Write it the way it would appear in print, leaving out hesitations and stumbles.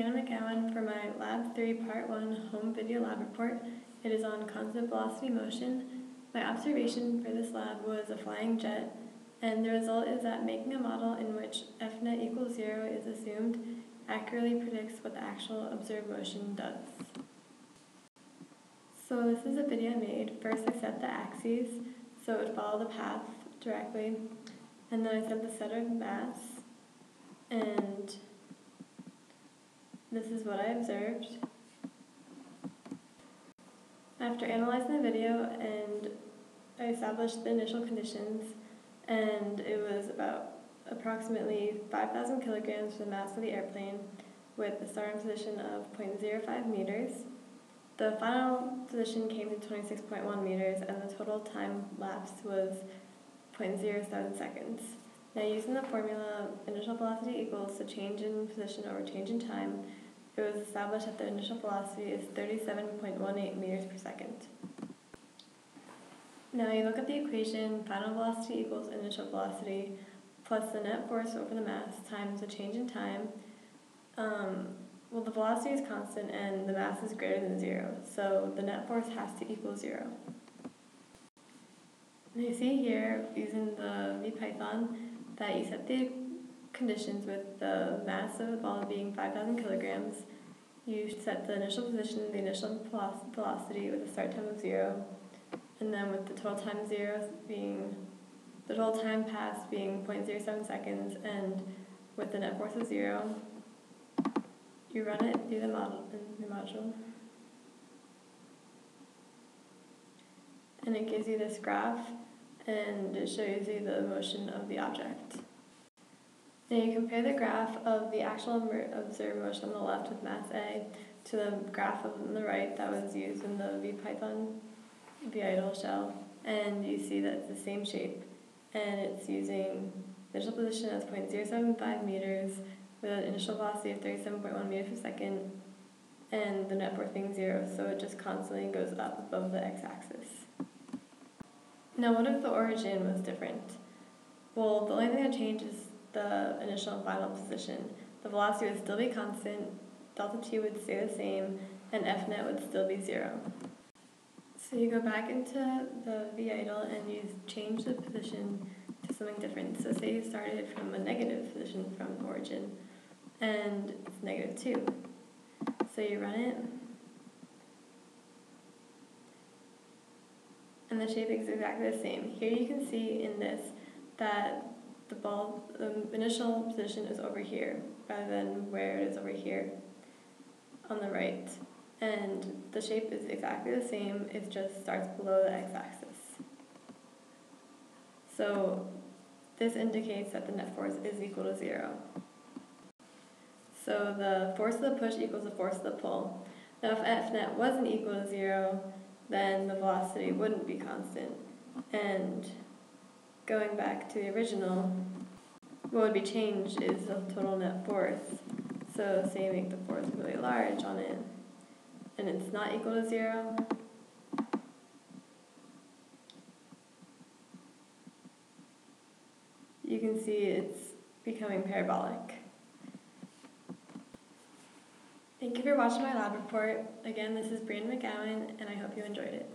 Breanna McGowan for my Lab 3 Part 1 home video lab report. It is on constant velocity motion. My observation for this lab was a flying jet, and the result is that making a model in which Fnet equals 0 is assumed accurately predicts what the actual observed motion does. So this is a video I made. First I set the axes, so it would follow the path directly, and then I set the center of mass, and this is what I observed. After analyzing the video, and I established the initial conditions, and it was about approximately 5,000 kilograms for the mass of the airplane with a starting position of 0.05 meters. The final position came to 26.1 meters, and the total time lapse was 0.07 seconds. Now, using the formula initial velocity equals the change in position over change in time, it was established that the initial velocity is 37.18 meters per second. Now you look at the equation, final velocity equals initial velocity plus the net force over the mass times the change in time. Well, the velocity is constant and the mass is greater than 0, so the net force has to equal 0. And you see here, using the PHYS, that you set the conditions with the mass of the ball being 5,000 kilograms. You set the initial position, the initial velocity with a start time of 0, and then with the total time the total time passed being 0.07 seconds, and with the net force of 0, you run it through the module, and it gives you this graph, and it shows you the motion of the object. Now you compare the graph of the actual observed motion on the left with mass A to the graph on the right that was used in the VIDLE shell, and you see that it's the same shape, and it's using initial position as 0.075 meters with an initial velocity of 37.1 meters per second, and the net force being 0, so it just constantly goes up above the x-axis. Now what if the origin was different? Well, the only thing that changes the initial and final position. The velocity would still be constant, delta t would stay the same, and Fnet would still be 0. So you go back into the VIDLE and you change the position to something different. So say you started from a negative position from origin, and it's -2. So you run it, and the shape is exactly the same. Here you can see in this that the initial position is over here rather than where it is over here on the right. And the shape is exactly the same, it just starts below the x-axis. So this indicates that the net force is equal to 0. So the force of the push equals the force of the pull. Now if Fnet wasn't equal to 0, then the velocity wouldn't be constant. And going back to the original, what would be changed is the total net force. So say you make the force really large on it, and it's not equal to 0, you can see it's becoming parabolic. Thank you for watching my lab report. Again, this is Breanna McGowan, and I hope you enjoyed it.